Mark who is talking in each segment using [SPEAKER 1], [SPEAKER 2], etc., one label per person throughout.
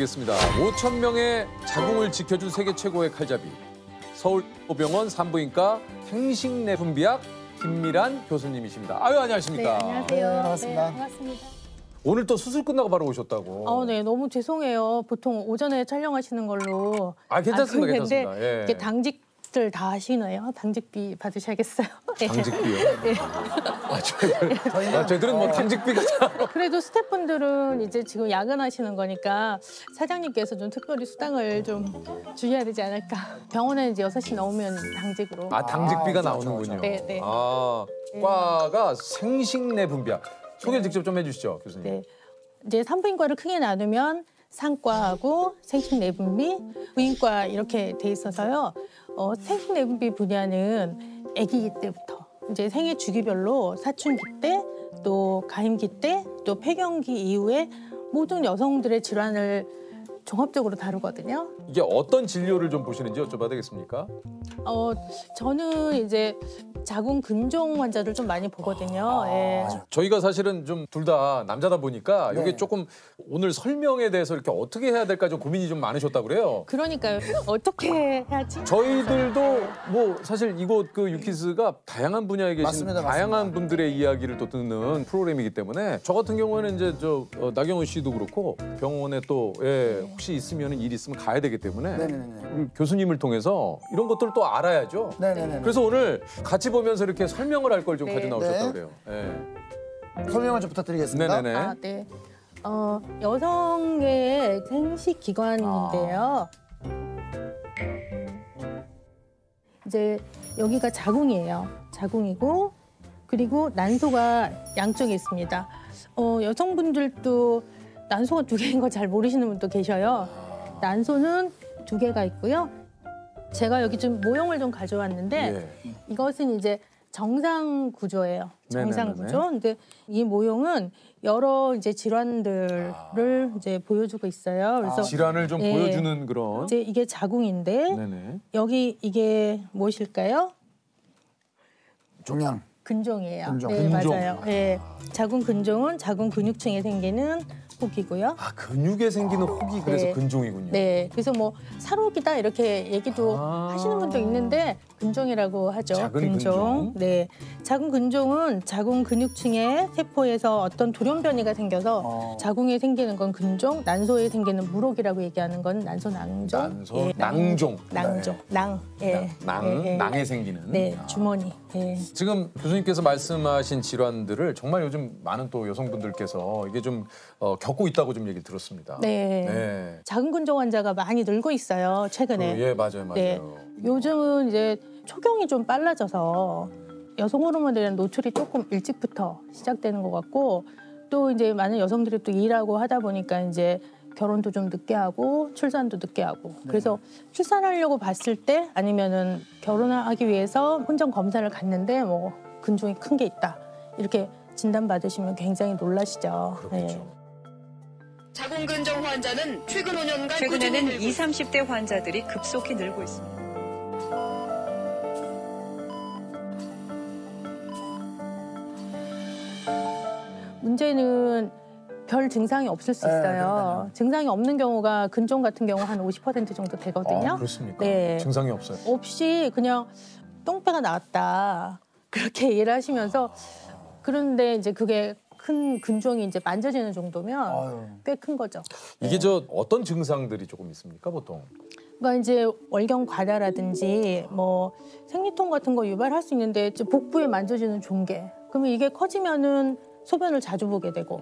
[SPEAKER 1] 모시겠습니다. 5천 명의 자궁을 지켜준 세계 최고의 칼잡이. 서울병원 산부인과 행식내분비학 김미란 교수님이십니다. 아유, 안녕하십니까?
[SPEAKER 2] 네, 안녕하세요.
[SPEAKER 3] 네, 반갑습니다.
[SPEAKER 2] 네, 반갑습니다.
[SPEAKER 1] 오늘 또 수술 끝나고 바로 오셨다고.
[SPEAKER 2] 네, 너무 죄송해요. 보통 오전에 촬영하시는 걸로.
[SPEAKER 1] 괜찮습니다,
[SPEAKER 2] 그랬는데
[SPEAKER 1] 괜찮습니다. 예.
[SPEAKER 2] 이게 당직들 다 하시네요. 당직비 받으셔야겠어요. 네.
[SPEAKER 1] 당직비요?
[SPEAKER 2] 네.
[SPEAKER 1] 저희들은 뭐 당직비가
[SPEAKER 2] 그래도 스태프분들은 이제 지금 야근하시는 거니까 사장님께서 좀 특별히 수당을 좀 주셔야 되지 않을까. 병원에 이제 6시 넘으면 당직으로.
[SPEAKER 1] 당직비가
[SPEAKER 3] 그렇죠,
[SPEAKER 1] 나오는군요.
[SPEAKER 2] 네, 네.
[SPEAKER 1] 과가 생식내분비학. 소개 직접 좀 해주시죠, 교수님.
[SPEAKER 2] 네. 이제 산부인과를 크게 나누면 산과하고 생식내분비, 부인과 이렇게 돼 있어서요. 생식내분비 분야는 아기 때부터 이제 생애 주기별로 사춘기 때, 또 가임기 때, 또 폐경기 이후에 모든 여성들의 질환을 종합적으로 다루거든요.
[SPEAKER 1] 이게 어떤 진료를 좀 보시는지 여쭤봐도 되겠습니까?
[SPEAKER 2] 저는 이제 자궁 근종 환자들 좀 많이 보거든요. 예.
[SPEAKER 1] 저희가 사실은 좀 둘 다 남자다 보니까 이게
[SPEAKER 3] 네.
[SPEAKER 1] 조금 오늘 설명에 대해서 이렇게 어떻게 해야 될까 좀 고민이 좀 많으셨다고 그래요.
[SPEAKER 2] 그러니까요. 어떻게 해야지?
[SPEAKER 1] 저희들도 뭐 사실 이곳 그 유키즈가 다양한 분야에 계신
[SPEAKER 3] 맞습니다,
[SPEAKER 1] 다양한
[SPEAKER 3] 맞습니다.
[SPEAKER 1] 분들의 이야기를 또 듣는 프로그램이기 때문에 저 같은 경우에는 이제 나경원 씨도 그렇고 병원에 또 혹시 있으면 일 있으면 가야 되기 때문에
[SPEAKER 3] 네네네.
[SPEAKER 1] 우리 교수님을 통해서 이런 것들을 또 알아야죠.
[SPEAKER 3] 네네네.
[SPEAKER 1] 그래서 오늘 같이 보면서 이렇게 설명을 할 걸 좀
[SPEAKER 2] 네.
[SPEAKER 1] 가져 나오셨다고
[SPEAKER 3] 네.
[SPEAKER 1] 그래요. 예.
[SPEAKER 3] 설명을 좀 부탁드리겠습니다.
[SPEAKER 1] 네네네.
[SPEAKER 2] 네. 여성의 생식 기관인데요. 이제 여기가 자궁이에요. 자궁이고 그리고 난소가 양쪽에 있습니다. 여성분들도 난소가 2개인 거 잘 모르시는 분도 계셔요. 난소는 2개가 있고요. 제가 여기 좀 모형을 좀 가져왔는데
[SPEAKER 1] 예.
[SPEAKER 2] 이것은 이제 정상 구조예요. 정상
[SPEAKER 1] 네네네네.
[SPEAKER 2] 구조. 근데 이 모형은 여러 이제 질환들을 이제 보여주고 있어요. 그래서
[SPEAKER 1] 질환을 좀
[SPEAKER 2] 예.
[SPEAKER 1] 보여주는 그런.
[SPEAKER 2] 이제 이게 자궁인데
[SPEAKER 1] 네네.
[SPEAKER 2] 여기 이게 무엇일까요?
[SPEAKER 3] 종양.
[SPEAKER 2] 근종이에요.
[SPEAKER 3] 근종.
[SPEAKER 2] 네,
[SPEAKER 1] 근종.
[SPEAKER 2] 맞아요. 네. 자궁 근종은 자궁 근육층에 생기는 혹이고요.
[SPEAKER 1] 근육에 생기는 혹이 그래서
[SPEAKER 2] 네.
[SPEAKER 1] 근종이군요.
[SPEAKER 2] 네, 그래서 뭐 살호기다 이렇게 얘기도 하시는 분도 있는데 근종이라고 하죠.
[SPEAKER 1] 작은 근종.
[SPEAKER 2] 네, 자궁 근종은 자궁 근육층의 세포에서 어떤 돌연변이가 생겨서 자궁에 생기는 건 근종, 난소에 생기는 물혹이라고 얘기하는 건 난소낭종.
[SPEAKER 1] 난소,
[SPEAKER 2] 예,
[SPEAKER 1] 낭종.
[SPEAKER 2] 낭종, 낭, 예, 예, 예.
[SPEAKER 1] 낭에 생기는.
[SPEAKER 2] 네, 주머니. 예.
[SPEAKER 1] 지금 교수님께서 말씀하신 질환들을 정말 요즘 많은 또 여성분들께서 이게 좀 겪고 있다고 좀 얘기 들었습니다.
[SPEAKER 2] 네.
[SPEAKER 1] 네.
[SPEAKER 2] 자궁 근종 환자가 많이 늘고 있어요, 최근에.
[SPEAKER 1] 예, 맞아요, 맞아요.
[SPEAKER 2] 네. 요즘은 이제 초경이 좀 빨라져서 여성 호르몬에 대한 노출이 조금 일찍부터 시작되는 것 같고 또 이제 많은 여성들이 또 일하고 하다 보니까 이제 결혼도 좀 늦게 하고 출산도 늦게 하고 그래서 출산하려고 봤을 때 아니면은 결혼을 하기 위해서 혼전 검사를 갔는데 뭐 근종이 큰 게 있다 이렇게 진단받으시면 굉장히 놀라시죠.
[SPEAKER 1] 그렇겠죠.
[SPEAKER 4] 자궁 근종 환자는 최근 5년간
[SPEAKER 5] 최근에는 20, 30대 환자들이 급속히 늘고 있습니다.
[SPEAKER 2] 문제는 별 증상이 없을 수
[SPEAKER 3] 네,
[SPEAKER 2] 있어요.
[SPEAKER 3] 그러니까요.
[SPEAKER 2] 증상이 없는 경우가 근종 같은 경우 한 50% 정도 되거든요.
[SPEAKER 1] 그렇습니까?
[SPEAKER 2] 네.
[SPEAKER 1] 증상이 없어요.
[SPEAKER 2] 없이 그냥 똥배가 나왔다 그렇게 이해를 하시면서 그런데 이제 그게 큰 근종이 이제 만져지는 정도면
[SPEAKER 3] 아유.
[SPEAKER 2] 꽤 큰 거죠.
[SPEAKER 1] 이게 저 어떤 증상들이 조금 있습니까, 보통?
[SPEAKER 2] 그러니까 이제 월경 과다라든지 뭐 생리통 같은 거 유발할 수 있는데 이제 복부에 만져지는 종괴. 그러면 이게 커지면은 소변을 자주 보게 되고,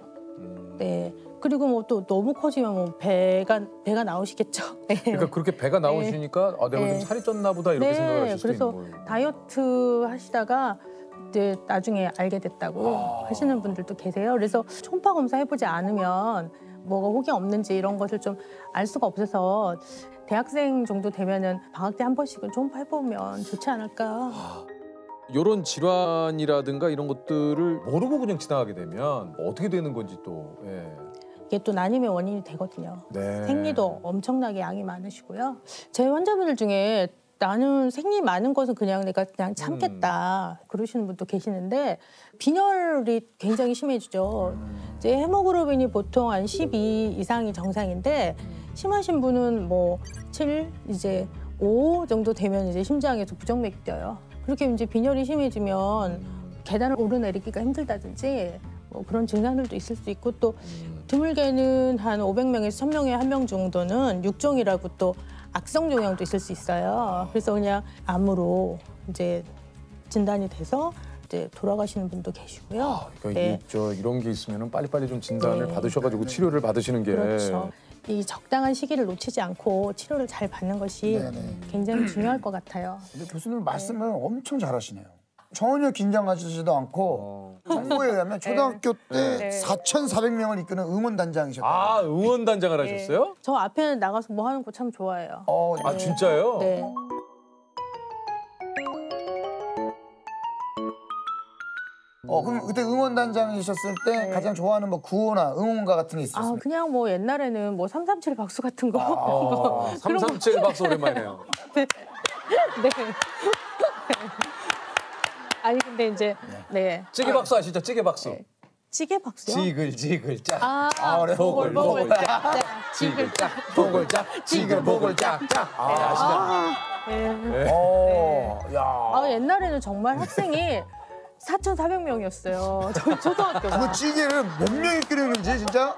[SPEAKER 2] 네. 그리고 뭐 또 너무 커지면 뭐 배가 나오시겠죠. 네.
[SPEAKER 1] 그러니까 그렇게 배가 나오시니까 내가
[SPEAKER 2] 네.
[SPEAKER 1] 좀 살이 쪘나 보다 이렇게 생각을 하실 수도
[SPEAKER 2] 그래서
[SPEAKER 1] 있는 거예요.
[SPEAKER 2] 다이어트 하시다가 이제 나중에 알게 됐다고 하시는 분들도 계세요. 그래서 초음파 검사 해보지 않으면 뭐가 혹이 없는지 이런 것을 좀 알 수가 없어서 대학생 정도 되면은 방학 때 한 번씩은 초음파 해보면 좋지 않을까.
[SPEAKER 1] 이런 질환이라든가 이런 것들을 모르고 그냥 지나가게 되면 어떻게 되는 건지 또. 예.
[SPEAKER 2] 이게 또 난임의 원인이 되거든요.
[SPEAKER 1] 네.
[SPEAKER 2] 생리도 엄청나게 양이 많으시고요. 제 환자분들 중에 나는 생리 많은 것은 내가 그냥 참겠다 그러시는 분도 계시는데 빈혈이 굉장히 심해지죠. 이제 헤모글로빈이 보통 한 12 이상이 정상인데 심하신 분은 뭐 7, 이제 5 정도 되면 이제 심장에서 부정맥이 뛰어요. 그렇게 이제 빈혈이 심해지면 계단을 오르내리기가 힘들다든지 뭐 그런 증상들도 있을 수 있고 또 드물게는 한 500명에서 1000명에 한 명 정도는 육종이라고 또 악성 종양도 있을 수 있어요. 그래서 그냥 암으로 이제 진단이 돼서 이제 돌아가시는 분도 계시고요.
[SPEAKER 1] 그러니까 이런 게 있으면 빨리빨리 좀 진단을
[SPEAKER 2] 네.
[SPEAKER 1] 받으셔가지고 치료를 받으시는 게.
[SPEAKER 2] 그렇죠. 이 적당한 시기를 놓치지 않고 치료를 잘 받는 것이
[SPEAKER 3] 네네.
[SPEAKER 2] 굉장히 중요할 것 같아요.
[SPEAKER 3] 근데 교수님 말씀을 엄청 잘하시네요. 전혀 긴장하시지도 않고 정보에 의하면 초등학교 때 4,400명을 이끄는 응원단장이셨다.
[SPEAKER 1] 아, 응원단장을 하셨어요?
[SPEAKER 2] 저 앞에 나가서 뭐 하는 거 참 좋아해요.
[SPEAKER 1] 아, 진짜요?
[SPEAKER 2] 네.
[SPEAKER 3] 그럼 그때 응원단장이셨을 때 가장 좋아하는 뭐 구호나 응원가 같은 게
[SPEAKER 2] 아,
[SPEAKER 3] 있었어요?
[SPEAKER 2] 그냥 뭐 옛날에는 뭐 337 박수 같은 거.
[SPEAKER 1] 아, 337 박수 오랜만이네요.
[SPEAKER 2] 네. 아니 근데 이제 네.
[SPEAKER 1] 찌개 박수 아시죠? 찌개 박수.
[SPEAKER 2] 찌개 박수요?
[SPEAKER 1] 지글 짝.
[SPEAKER 2] 아,
[SPEAKER 1] 보글 보글 짝. 지글 짝. 보글 짝. 지글 보글 짝. 아시죠?
[SPEAKER 2] 네.
[SPEAKER 3] 야.
[SPEAKER 2] 아, 옛날에는 정말 학생이 4,400명이었어요. 저희 초등학교가.
[SPEAKER 3] 그 찌개를 몇 명이 끓였는지 진짜?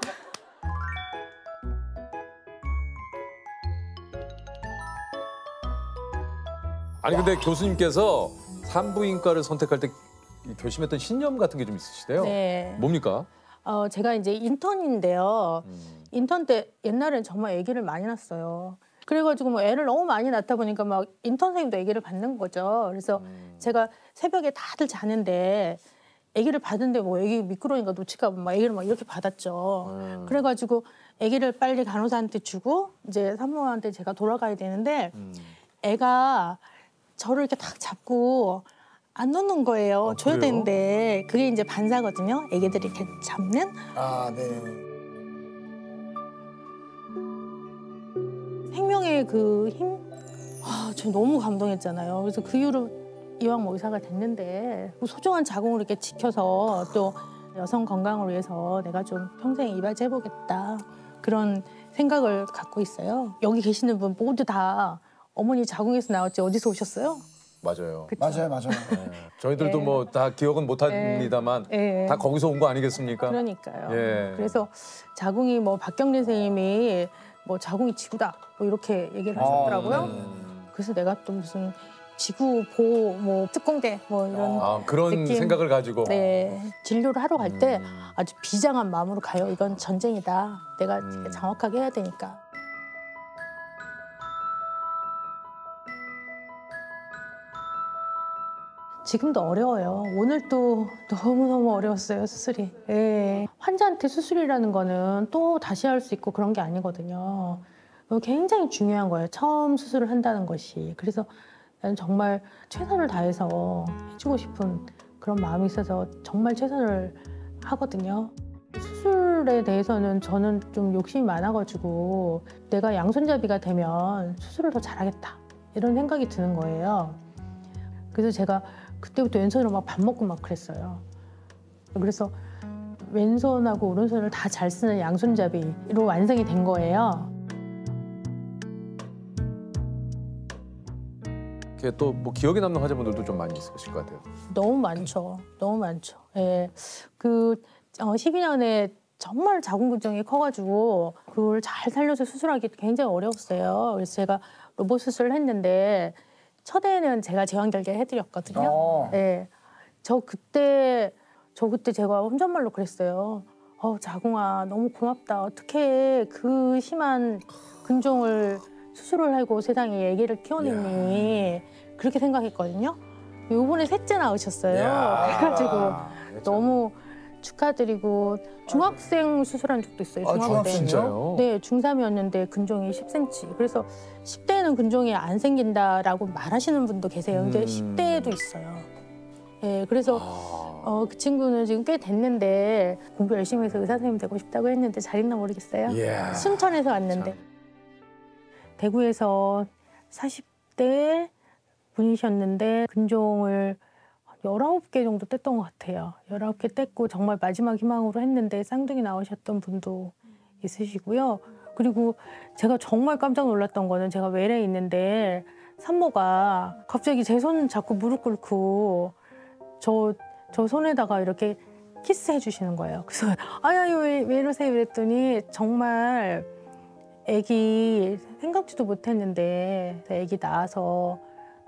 [SPEAKER 1] 아니 근데 교수님께서 산부인과를 선택할 때 결심했던 신념 같은 게 좀 있으시대요.
[SPEAKER 2] 네.
[SPEAKER 1] 뭡니까?
[SPEAKER 2] 제가 이제 인턴인데요. 인턴 때 옛날엔 정말 아기를 많이 낳았어요. 그래가지고 뭐 애를 너무 많이 낳다 보니까 막 인턴 선생님도 아기를 받는 거죠. 그래서 제가 새벽에 다들 자는데 아기를 받은데 뭐 아기 미끄러우니까 놓칠까 봐 막 아기를 막 이렇게 받았죠. 그래가지고 아기를 빨리 간호사한테 주고 이제 산모한테 제가 돌아가야 되는데 애가 저를 이렇게 딱 잡고 안 놓는 거예요. 줘야
[SPEAKER 1] 그래요?
[SPEAKER 2] 되는데 그게 이제 반사거든요. 아기들이 이렇게 잡는.
[SPEAKER 3] 아, 네.
[SPEAKER 2] 생명의 그 힘, 저 너무 감동했잖아요. 그래서 그 이후로 이왕 뭐 의사가 됐는데 그 소중한 자궁을 이렇게 지켜서 또 여성 건강을 위해서 내가 좀 평생 이바지해보겠다 그런 생각을 갖고 있어요. 여기 계시는 분 모두 다 어머니 자궁에서 나왔지 어디서 오셨어요?
[SPEAKER 1] 맞아요.
[SPEAKER 2] 그쵸?
[SPEAKER 3] 맞아요.
[SPEAKER 1] 저희들도
[SPEAKER 2] 네.
[SPEAKER 1] 뭐 다 기억은 못 합니다만
[SPEAKER 2] 네.
[SPEAKER 1] 다 거기서 온 거 아니겠습니까?
[SPEAKER 2] 그러니까요.
[SPEAKER 1] 예.
[SPEAKER 2] 그래서 자궁이 뭐 박경린 선생님이 뭐 자궁이 지구다 뭐 이렇게 얘기를 하셨더라고요. 그래서 내가 또 무슨 지구 보호 뭐 특공대 뭐 이런
[SPEAKER 1] 아, 그런
[SPEAKER 2] 느낌.
[SPEAKER 1] 생각을 가지고.
[SPEAKER 2] 네, 진료를 하러 갈 때 아주 비장한 마음으로 가요. 이건 전쟁이다. 내가 정확하게 해야 되니까. 지금도 어려워요. 오늘도 너무너무 어려웠어요, 수술이. 예. 환자한테 수술이라는 거는 또 다시 할 수 있고 그런 게 아니거든요. 굉장히 중요한 거예요. 처음 수술을 한다는 것이. 그래서 나는 정말 최선을 다해서 해주고 싶은 그런 마음이 있어서 정말 최선을 하거든요. 수술에 대해서는 저는 좀 욕심이 많아가지고 내가 양손잡이가 되면 수술을 더 잘하겠다 이런 생각이 드는 거예요. 그래서 제가 그때부터 왼손으로 막 밥 먹고 막 그랬어요. 그래서 왼손하고 오른손을 다 잘 쓰는 양손잡이로 완성이 된 거예요.
[SPEAKER 1] 이렇게 또 뭐 기억에 남는 환자분들도 좀 많이 있으실 것 같아요.
[SPEAKER 2] 너무 많죠. 너무 많죠. 예. 12년에 정말 자궁근종이 커가지고 그걸 잘 살려서 수술하기 굉장히 어려웠어요. 그래서 제가 로봇 수술을 했는데 첫 해에는 제가 제왕절개 해드렸거든요. 예. 저 그때 제가 혼잣말로 그랬어요. 자궁아 너무 고맙다. 어떻게 그 심한 근종을 수술을 하고 세상에 아기를 키워냈니. 그렇게 생각했거든요. 요번에 셋째 낳으셨어요. 그래가지고 너무 축하드리고 중학생 수술한 적도 있어요. 중학생.
[SPEAKER 1] 진짜요?
[SPEAKER 2] 네, 중3이었는데 근종이 10cm. 그래서 10대에는 근종이 안 생긴다라고 말하시는 분도 계세요. 근데 10대에도 있어요. 네, 그래서 그 친구는 지금 꽤 됐는데 공부 열심히 해서 의사 선생님 되고 싶다고 했는데 잘 있나 모르겠어요.
[SPEAKER 1] 이야.
[SPEAKER 2] 순천에서 왔는데 대구에서 40대 분이셨는데 근종을 19개 정도 뗐던 것 같아요. 19개 뗐고 정말 마지막 희망으로 했는데 쌍둥이 나오셨던 분도 있으시고요. 그리고 제가 정말 깜짝 놀랐던 거는 제가 외래에 있는데 산모가 갑자기 제 손 잡고 무릎 꿇고 저 손에다가 이렇게 키스해 주시는 거예요. 그래서 아야 왜 이러세요? 이랬더니 정말 아기 생각지도 못했는데 아기 낳아서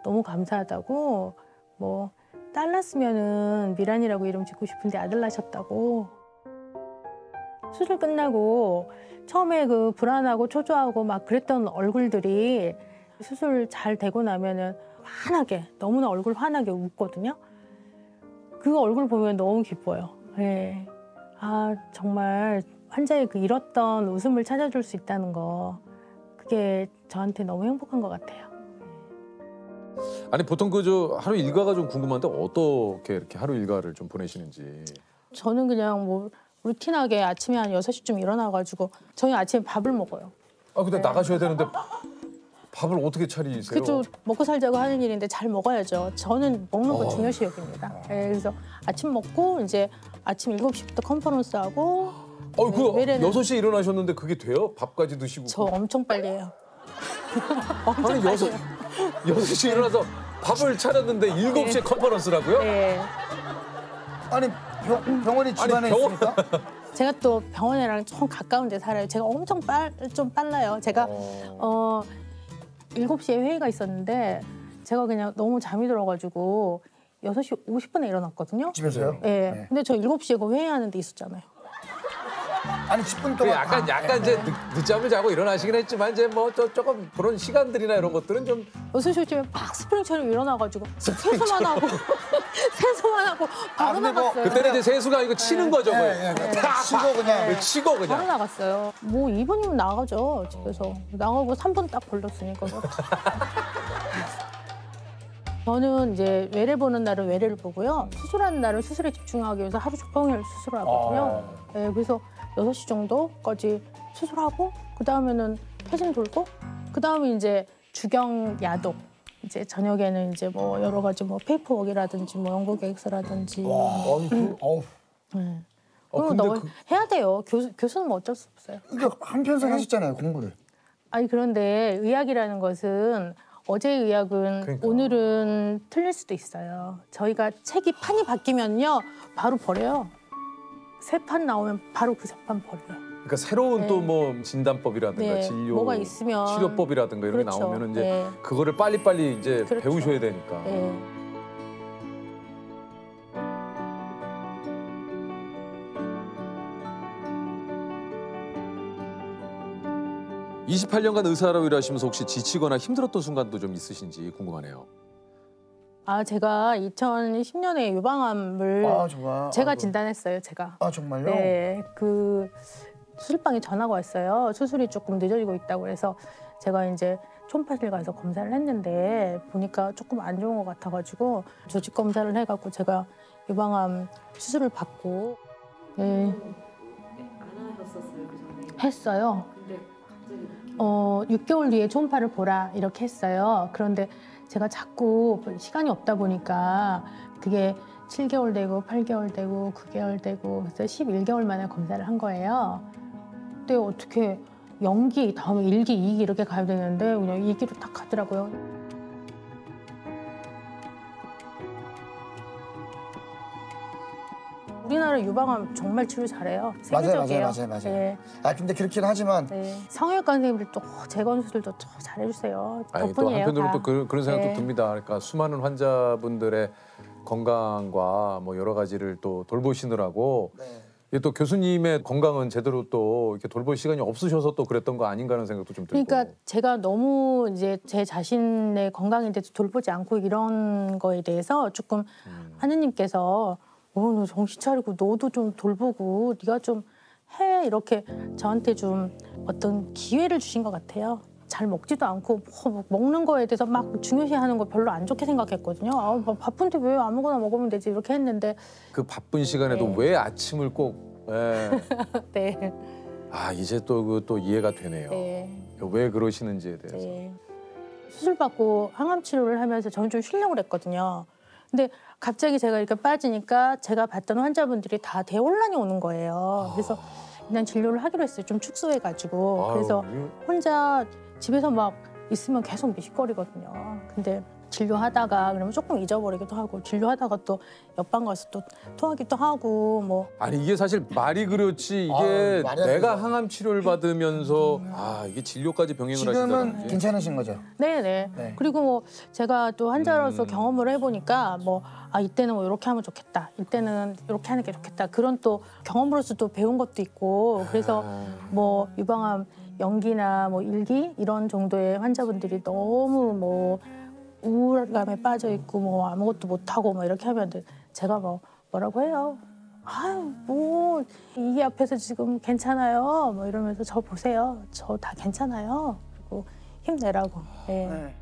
[SPEAKER 2] 너무 감사하다고 뭐 딸 낳았으면은 미란이라고 이름 짓고 싶은데 아들 낳으셨다고. 수술 끝나고 처음에 그 불안하고 초조하고 막 그랬던 얼굴들이 수술 잘 되고 나면은 환하게 너무나 얼굴 환하게 웃거든요. 그 얼굴 보면 너무 기뻐요. 네. 아 정말 환자의 그 잃었던 웃음을 찾아줄 수 있다는 거 그게 저한테 너무 행복한 것 같아요.
[SPEAKER 1] 아니 보통 그 저 하루 일과가 좀 궁금한데 어떻게 이렇게 하루 일과를 좀 보내시는지.
[SPEAKER 2] 저는 그냥 뭐 루틴하게 아침에 한 6시쯤 일어나가지고 저희 아침에 밥을 먹어요.
[SPEAKER 1] 아 근데 나가셔야 되는데 밥을 어떻게 차리세요?
[SPEAKER 2] 그죠 먹고 살자고 하는 일인데 잘 먹어야죠. 저는 먹는 거 중요시 여깁니다. 네, 그래서 아침 먹고 이제 아침 7시부터 컨퍼런스 하고
[SPEAKER 1] 그
[SPEAKER 2] 외래는
[SPEAKER 1] 6시에 일어나셨는데 그게 돼요? 밥까지 드시고.
[SPEAKER 2] 저 엄청 빨리 해요.
[SPEAKER 1] 아니 6시에 일어나서 밥을 차렸는데 7시에 컨퍼런스라고요?
[SPEAKER 2] 네.
[SPEAKER 3] 아니 병원이 집안에
[SPEAKER 1] 병원-
[SPEAKER 3] 있습니까?
[SPEAKER 2] 제가 또 병원이랑 좀 가까운 데 살아요. 제가 엄청 좀 빨라요. 제가 7시에 회의가 있었는데 제가 그냥 너무 잠이 들어가지고 6시 50분에 일어났거든요.
[SPEAKER 3] 집에서요?
[SPEAKER 2] 네.
[SPEAKER 3] 네.
[SPEAKER 2] 근데 저 7시에 그 회의하는 데 있었잖아요.
[SPEAKER 3] 아니 10분
[SPEAKER 1] 그
[SPEAKER 3] 동안
[SPEAKER 1] 약간 이제 늦잠을 자고 일어나시긴 했지만 이제 뭐 조금 그런 시간들이나 이런 것들은 좀
[SPEAKER 2] 6시쯤에 막 스프링처럼 일어나가지고 세수만 하고 세수만 하고 바로
[SPEAKER 3] 근데 뭐
[SPEAKER 2] 나갔어요.
[SPEAKER 1] 그때는 이제 세수가 아니고 치는 거죠, 거의.
[SPEAKER 3] 예, 치고 그냥
[SPEAKER 1] 치고
[SPEAKER 2] 바로
[SPEAKER 1] 그냥.
[SPEAKER 2] 나갔어요. 뭐 2분이면 나가죠 집에서. 나가고 3분 딱 걸렸으니까. 저는 이제 외래 보는 날은 외래를 보고요. 수술하는 날은 수술에 집중하기 위해서 하루 종일 수술을 하거든요. 네, 그래서 6시 정도까지 수술하고 그다음에는 퇴진 돌고 그다음에 이제 주경 야독. 이제 저녁에는 이제 뭐 여러 가지 뭐 페이퍼워크라든지 뭐 연구 계획서라든지.
[SPEAKER 3] 어우.
[SPEAKER 2] 네.
[SPEAKER 1] 근데
[SPEAKER 2] 그리고 해야 돼요. 교수는 뭐 어쩔 수 없어요.
[SPEAKER 3] 그러니까 한편성 하셨잖아요 공부를.
[SPEAKER 2] 아니 그런데 의학이라는 것은 어제의 의학은
[SPEAKER 1] 그러니까.
[SPEAKER 2] 오늘은 틀릴 수도 있어요. 저희가 책이 판이 바뀌면요 바로 버려요. 새 판 나오면 바로 그 새 판 버려요.
[SPEAKER 1] 그러니까 새로운
[SPEAKER 2] 네.
[SPEAKER 1] 또 뭐 진단법이라든가
[SPEAKER 2] 네,
[SPEAKER 1] 진료
[SPEAKER 2] 뭐가 있으면
[SPEAKER 1] 치료법이라든가 이런 게
[SPEAKER 2] 그렇죠.
[SPEAKER 1] 나오면은 이제
[SPEAKER 2] 네.
[SPEAKER 1] 그거를 빨리빨리 이제
[SPEAKER 2] 그렇죠.
[SPEAKER 1] 배우셔야 되니까.
[SPEAKER 2] 네.
[SPEAKER 1] 28년간 의사로 일하시면서 혹시 지치거나 힘들었던 순간도 좀 있으신지 궁금하네요.
[SPEAKER 2] 아 제가 2010년에 유방암을
[SPEAKER 3] 아 정말.
[SPEAKER 2] 제가
[SPEAKER 3] 아이고.
[SPEAKER 2] 진단했어요. 제가.
[SPEAKER 3] 아 정말요?
[SPEAKER 2] 네, 그 수술방에 전화가 왔어요. 수술이 조금 늦어지고 있다고 그래서 제가 이제 초음파실 가서 검사를 했는데 보니까 조금 안 좋은 것 같아가지고 조직 검사를 해갖고 제가 유방암 수술을 받고 네.
[SPEAKER 6] 안 하셨었어요 그 전에.
[SPEAKER 2] 했어요.
[SPEAKER 6] 근데 갑자기
[SPEAKER 2] 6개월 뒤에 초음파를 보라 이렇게 했어요. 그런데 제가 자꾸 시간이 없다 보니까 그게 7개월 되고 8개월 되고 9개월 되고 그래서 11개월 만에 검사를 한 거예요. 근데 어떻게 연기 다음에 1기, 2기 이렇게 가야 되는데 그냥 2기로 딱 가더라고요. 우리나라 유방암 정말 치료 잘해요. 세계적이에요.
[SPEAKER 3] 맞아요.
[SPEAKER 2] 네.
[SPEAKER 3] 아 근데 그렇긴 하지만
[SPEAKER 2] 네. 성형외과 선생님들도 재건수술도 잘해주세요.
[SPEAKER 1] 아니 또
[SPEAKER 2] 덕분이에요.
[SPEAKER 1] 한편으로는
[SPEAKER 2] 다.
[SPEAKER 1] 또 그런 생각도
[SPEAKER 2] 네.
[SPEAKER 1] 듭니다. 그러니까 수많은 환자분들의 건강과 뭐 여러 가지를 또 돌보시느라고 이게 또 교수님의 건강은 제대로 또 이렇게 돌볼 시간이 없으셔서 또 그랬던 거 아닌가 하는 생각도 좀 들고.
[SPEAKER 2] 그러니까 제가 너무 이제 제 자신의 건강에 대해서 돌보지 않고 이런 거에 대해서 조금 하느님께서 너 정신 차리고 너도 좀 돌보고 네가 좀 해 이렇게 저한테 좀 어떤 기회를 주신 것 같아요. 잘 먹지도 않고 뭐 먹는 거에 대해서 막 중요시하는 거 별로 안 좋게 생각했거든요. 아, 뭐 바쁜데 왜 아무거나 먹으면 되지 이렇게 했는데
[SPEAKER 1] 그 바쁜 시간에도
[SPEAKER 2] 네.
[SPEAKER 1] 왜 아침을 꼭 예.
[SPEAKER 2] 네,
[SPEAKER 1] 아 이제 또 이해가 되네요.
[SPEAKER 2] 네,
[SPEAKER 1] 왜 그러시는지에 대해서.
[SPEAKER 2] 네. 수술 받고 항암 치료를 하면서 저는 좀 쉬려고 그랬거든요. 근데 갑자기 제가 이렇게 빠지니까 제가 봤던 환자분들이 다 대혼란이 오는 거예요. 그래서 그냥 진료를 하기로 했어요. 좀 축소해가지고. 그래서 혼자 집에서 막 있으면 계속 미식거리거든요. 근데 진료하다가 그러면 조금 잊어버리기도 하고 진료하다가 또 옆방 가서 또 토하기도 하고 뭐
[SPEAKER 1] 아니 이게 사실 말이 그렇지 이게
[SPEAKER 3] 아유, 말이 안
[SPEAKER 1] 내가
[SPEAKER 3] 되죠.
[SPEAKER 1] 항암 치료를 받으면서 이게 진료까지 병행을
[SPEAKER 3] 지금은
[SPEAKER 1] 하신다는 게.
[SPEAKER 3] 괜찮으신 거죠?
[SPEAKER 2] 네네.
[SPEAKER 3] 네.
[SPEAKER 2] 그리고 뭐 제가 또 환자로서 경험을 해보니까 뭐 이때는 뭐 이렇게 하면 좋겠다. 이때는 이렇게 하는 게 좋겠다. 그런 또 경험으로서 또 배운 것도 있고 그래서 뭐 유방암 연기나 뭐 일기 이런 정도의 환자분들이 너무 뭐 우울감에 빠져 있고 뭐 아무것도 못 하고 뭐 이렇게 하면 제가 뭐라고 해요. 아유 뭐 이게 앞에서 지금 괜찮아요. 뭐 이러면서 저 보세요. 저 다 괜찮아요. 그리고 힘내라고. 네.
[SPEAKER 3] 네.